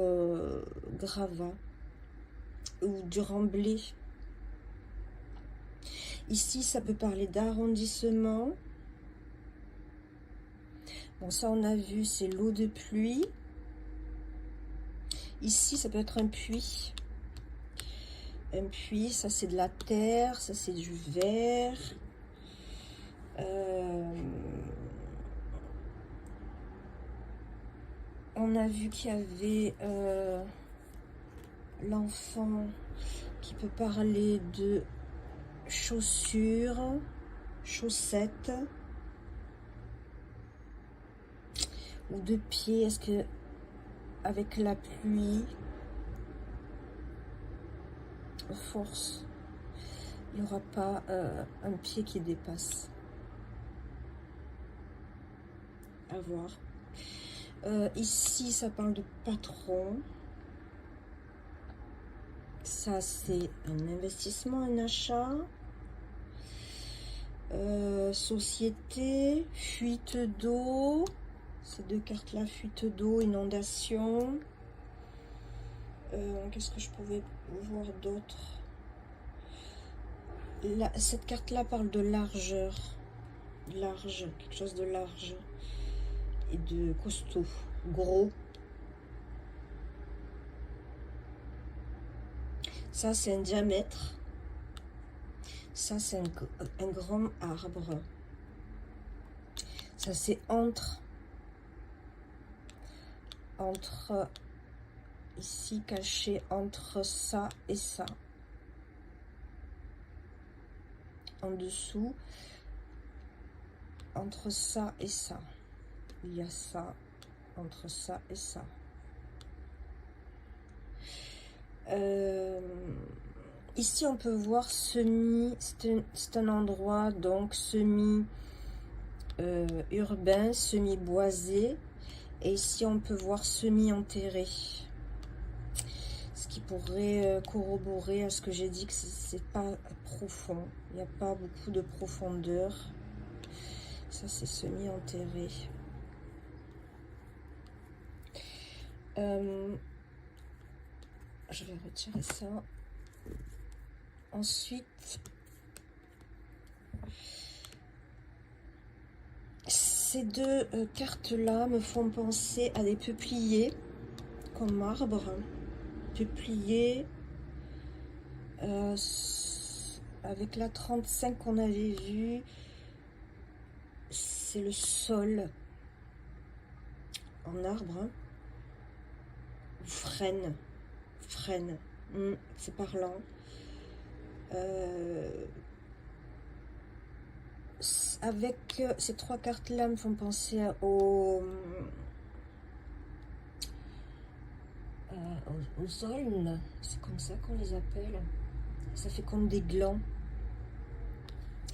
gravats, ou du remblai. Ici, ça peut parler d'arrondissement. Bon, ça, on a vu, c'est l'eau de pluie. Ici, ça peut être un puits. Un puits, ça, c'est de la terre. Ça, c'est du verre. On a vu qu'il y avait l'enfant qui peut parler de chaussures, chaussettes ou de pieds. Est-ce que avec la pluie, force, il n'y aura pas un pied qui dépasse? À voir. Ici, ça parle de patron. Ça, c'est un investissement, un achat. Société, fuite d'eau. Ces 2 cartes-là, fuite d'eau, inondation. Qu'est-ce que je pouvais voir d'autre? Cette carte-là parle de largeur. Large, quelque chose de large. Et de costaud, gros. Ça, c'est un diamètre. Ça, c'est un grand arbre. Ça, c'est entre ici, caché entre ça et ça. En dessous, entre ça et ça. Il y a ça, entre ça et ça. Ici, on peut voir semi, c'est un endroit donc semi-urbain, semi-boisé. Et ici, on peut voir semi-enterré. Ce qui pourrait corroborer à ce que j'ai dit, que c'est pas profond. Il n'y a pas beaucoup de profondeur. Ça, c'est semi-enterré. Je vais retirer ça. Ensuite, ces deux cartes-là me font penser à des peupliers comme arbre. Peuplier avec la 35 qu'on avait vue, c'est le sol en arbre, hein. Frêne, c'est parlant. Avec ces trois cartes là me font penser aux aulnes, c'est comme ça qu'on les appelle. Ça fait comme des glands.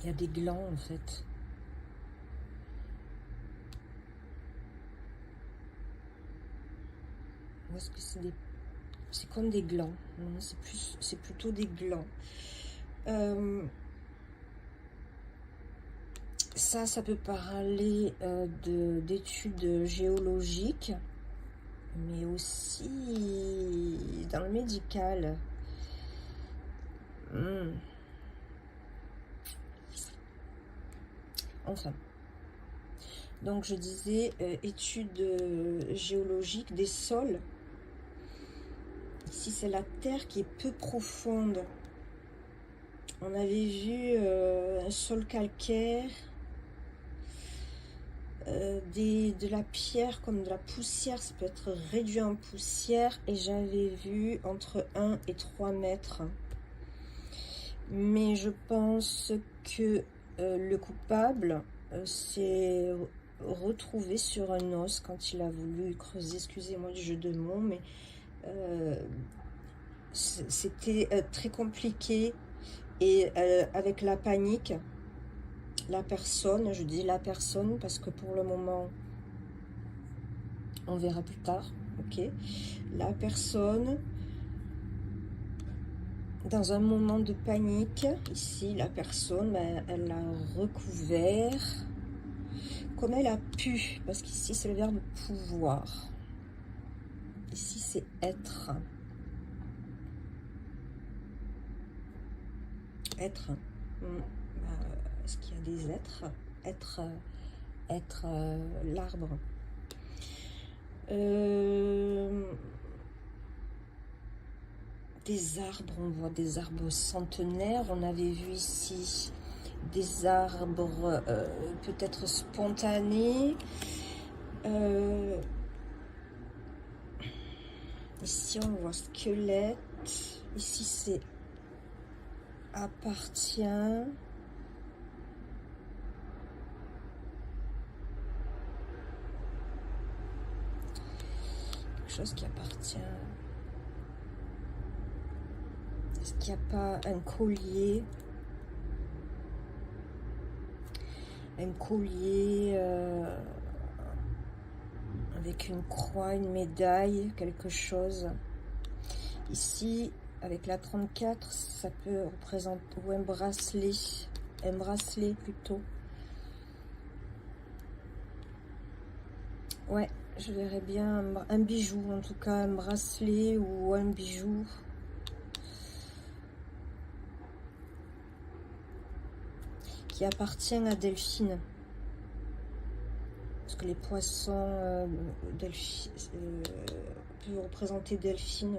Il y a des glands en fait. Ou est-ce que c'est des... C'est comme des glands. Non, c'est plutôt des glands. Ça peut parler d'études géologiques, mais aussi dans le médical. Enfin. Donc je disais études géologiques des sols. Ici c'est la terre qui est peu profonde. On avait vu un sol calcaire, de la pierre comme de la poussière, ça peut être réduit en poussière, et j'avais vu entre 1 et 3 mètres. Mais je pense que le coupable s'est retrouvé sur un os quand il a voulu creuser, excusez-moi du jeu de mots, mais c'était très compliqué. Et avec la panique, la personne, je dis la personne parce que pour le moment, on verra plus tard, ok, la personne, dans un moment de panique, ici, la personne, elle a recouvert comme elle a pu, parce qu'ici, c'est le verbe pouvoir. Ici, c'est être. Être. Est-ce qu'il y a des êtres? Être l'arbre. Des arbres, on voit des arbres centenaires. On avait vu ici des arbres peut-être spontanés. Ici, on voit squelette. Ici, c'est appartient. Quelque chose qui appartient. Est-ce qu'il n'y a pas un collier? Un collier avec une croix, une médaille, quelque chose. Ici, avec la 34, ça peut représenter, ou un bracelet plutôt. Ouais, je verrais bien un bijou, en tout cas un bracelet ou un bijou. Qui appartient à Delphine. Parce que les poissons peuvent représenter Delphine.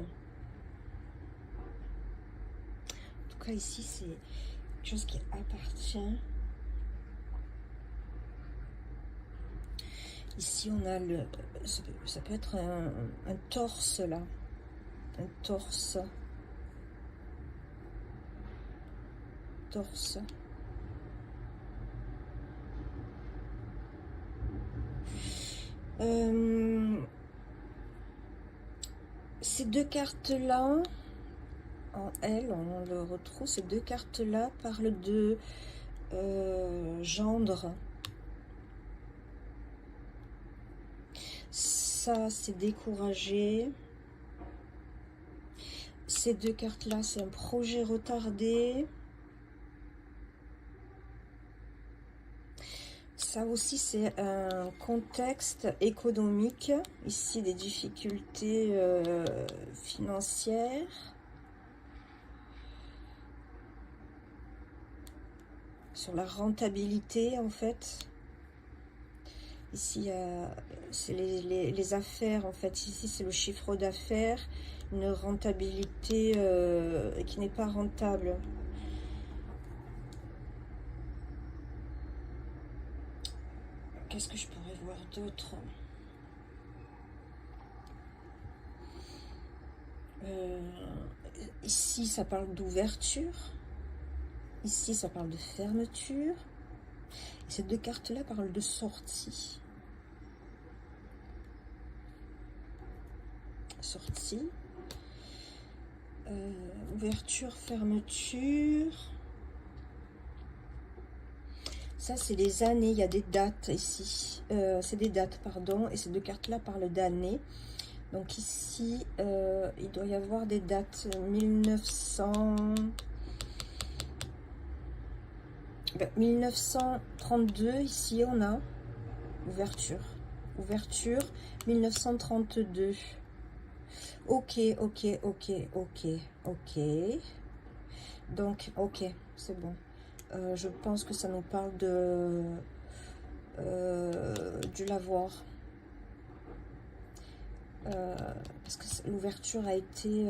En tout cas, ici, c'est quelque chose qui appartient. Ici, on a le... Ça peut être un torse, là. Un torse. Torse. Ces deux cartes-là, en L, on le retrouve, ces deux cartes-là parlent de gendre. Ça, c'est découragé. Ces deux cartes-là, c'est un projet retardé. Ça aussi, c'est un contexte économique. Ici, des difficultés financières. Sur la rentabilité, en fait. Ici, c'est les affaires, en fait. Ici, c'est le chiffre d'affaires. Une rentabilité qui n'est pas rentable. Qu'est-ce que je pourrais voir d'autre? Ici, ça parle d'ouverture. Ici, ça parle de fermeture. Et ces deux cartes-là parlent de sortie. Sortie. Ouverture, fermeture. Ça, c'est les années. Il y a des dates ici. C'est des dates, pardon. Et ces deux cartes-là parlent d'années. Donc ici, il doit y avoir des dates. 1932, ici, on a ouverture. Ouverture, 1932. Ok. Donc, ok, c'est bon. Je pense que ça nous parle du lavoir. Parce que l'ouverture a été,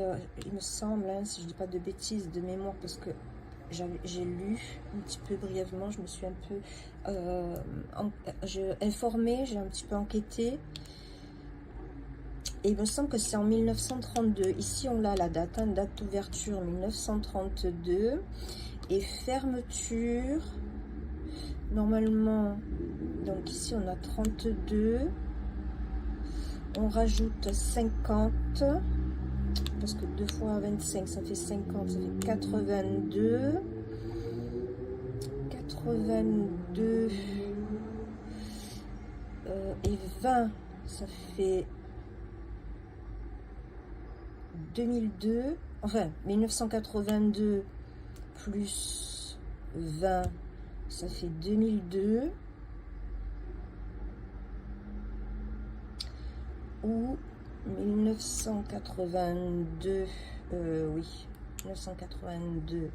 il me semble, hein, si je dis pas de bêtises, de mémoire, parce que j'ai lu un petit peu brièvement, je me suis un peu informée, j'ai un petit peu enquêté. Et il me semble que c'est en 1932. Ici, on a la date, hein, date d'ouverture 1932. Et fermeture, normalement, donc ici, on a 32. On rajoute 50. Parce que 2 fois 25, ça fait 50, ça fait 82. 82. Et 20, ça fait 2002, enfin 1982 plus 20, ça fait 2002, ou 1982, oui, 1982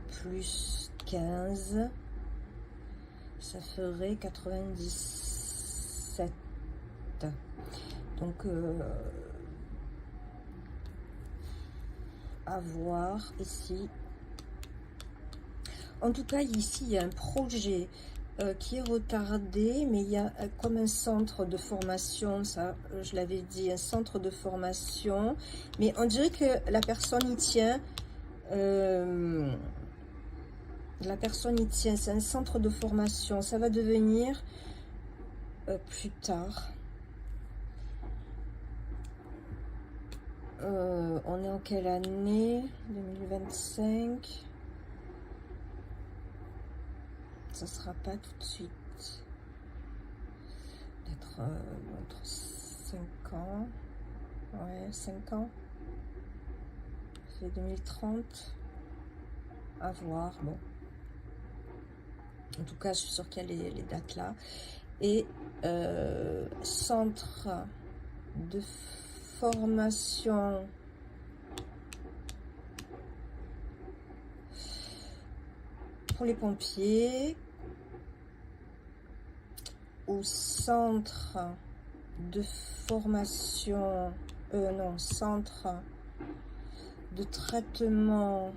plus 15, ça ferait 97. Donc, à voir ici. En tout cas, ici, il y a un projet qui est retardé, mais il y a comme un centre de formation, ça, je l'avais dit, un centre de formation. Mais on dirait que la personne y tient. La personne y tient, c'est un centre de formation. Ça va devenir plus tard. On est en quelle année? 2025. Ça sera pas tout de suite. Peut-être entre 5 ans. Ouais, 5 ans. C'est 2030. À voir. Bon. En tout cas, je suis sûre qu'il y a les dates là. Et centre de formation pour les pompiers, au centre de formation, non, centre de traitement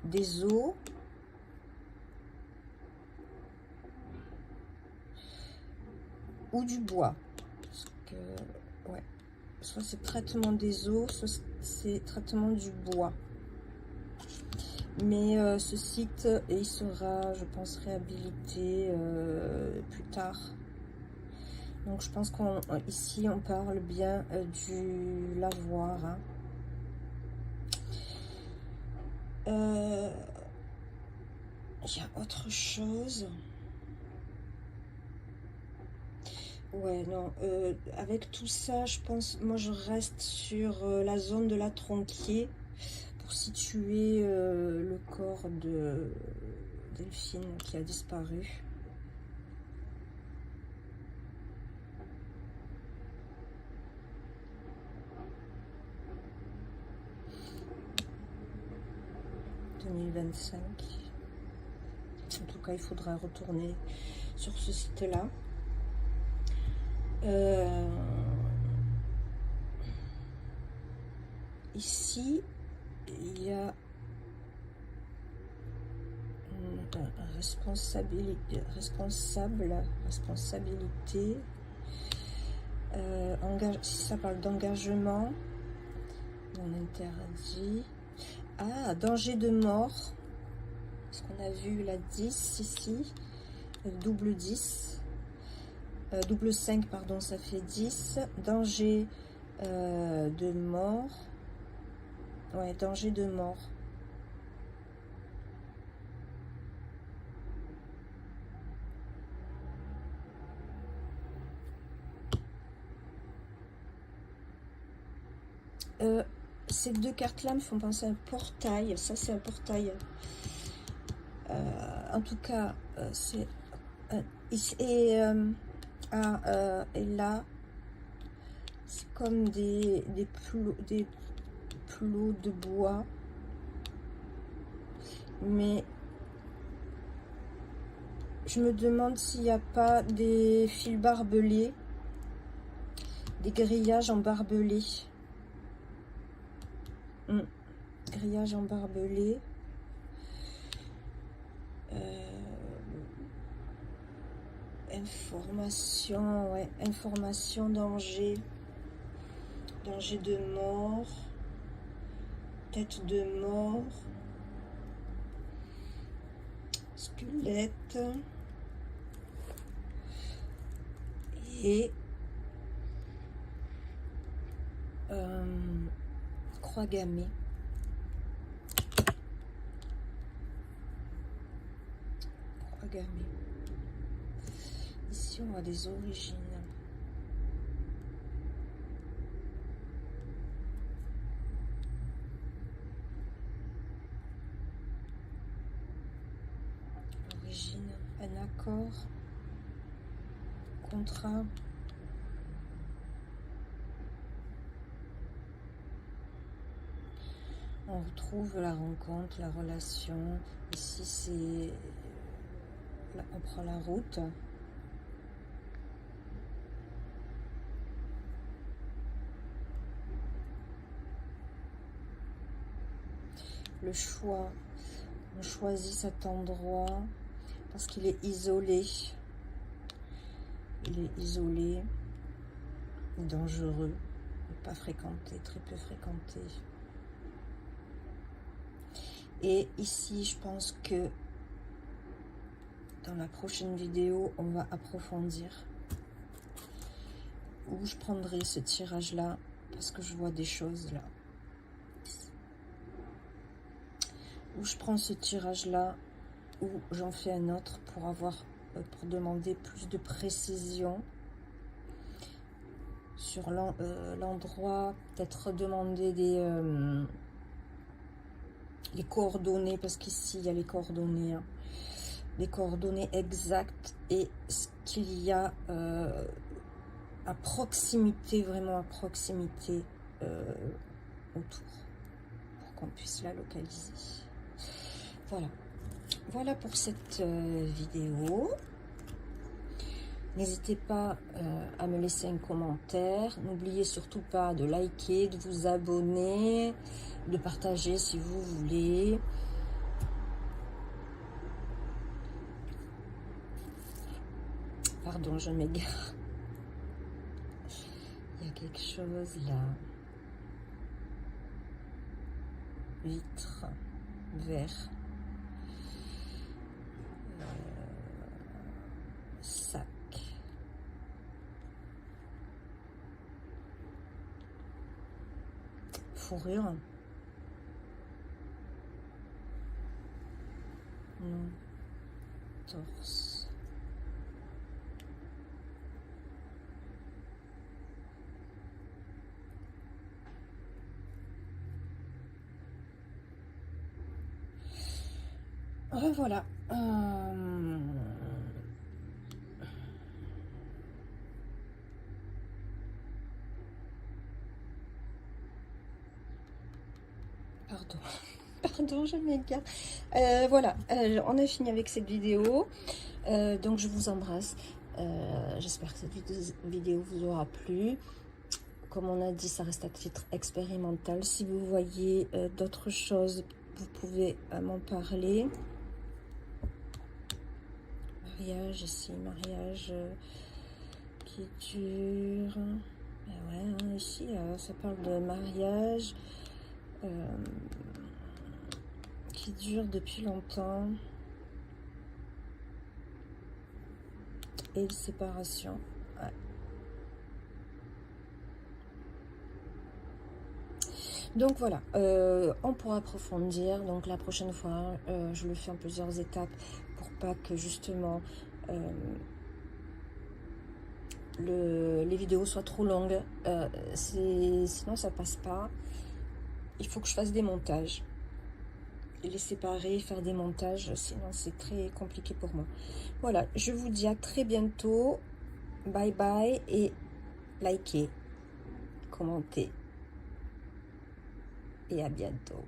des eaux, ou du bois, parce que, ouais, soit c'est traitement des eaux, soit c'est traitement du bois. Mais ce site, il sera, je pense, réhabilité plus tard. Donc je pense qu'ici on parle bien du lavoir. Hein. Il y a autre chose. Ouais, non, avec tout ça, je pense, moi je reste sur la zone de la tronquée pour situer le corps Delphine qui a disparu. En tout cas, il faudra retourner sur ce site-là. Ici, il y a responsabilité, si ça parle d'engagement, on interdit. Ah, danger de mort, parce qu'on a vu la 10 ici, double 10, double 5, pardon, ça fait 10, danger de mort, ouais, danger de mort. Ces deux cartes-là me font penser à un portail. Ça, c'est un portail. En tout cas, c'est... et là, c'est comme des plots de bois. Mais je me demande s'il n'y a pas des fils barbelés, des grillages en barbelé. Grillage en barbelé. Information, ouais, information, danger. Danger de mort. Tête de mort. Squelette. Et croix gammée. Croix gammée. Ici, on a des origines. Origine, un accord, contrat. On retrouve la rencontre, la relation. Ici, c'est... on prend la route. Le choix. On choisit cet endroit parce qu'il est isolé. Il est isolé, dangereux, pas fréquenté, très peu fréquenté. Et ici, je pense que dans la prochaine vidéo, on va approfondir. Où je prendrai ce tirage-là, parce que je vois des choses là. Où je prends ce tirage-là, ou j'en fais un autre pour avoir, pour demander plus de précision sur l'endroit, peut-être demander les coordonnées, parce qu'ici il y a les coordonnées, hein, les coordonnées exactes et ce qu'il y a à proximité, vraiment à proximité autour, pour qu'on puisse la localiser. Voilà. Voilà pour cette vidéo. N'hésitez pas à me laisser un commentaire. N'oubliez surtout pas de liker, de vous abonner, de partager si vous voulez. Pardon, je m'égare. Il y a quelque chose là. Vitre, verre. Sac. Fourrure. Non. Torse. Oh. Voilà. Pardon. Pardon, je m'égare. Voilà, on a fini avec cette vidéo. Donc je vous embrasse. J'espère que cette vidéo vous aura plu. Comme on a dit, ça reste à titre expérimental. Si vous voyez d'autres choses, vous pouvez m'en parler. Mariage ici, mariage qui dure. Ben ouais, hein, ici, ça parle de mariage qui dure depuis longtemps. Et de séparation. Ouais. Donc voilà, on pourra approfondir. Donc la prochaine fois, je le fais en plusieurs étapes pour pas que justement les vidéos soient trop longues. Sinon ça passe pas. Il faut que je fasse des montages. Les séparer, faire des montages, sinon c'est très compliqué pour moi. Voilà, je vous dis à très bientôt. Bye bye et likez, commentez. Et à bientôt.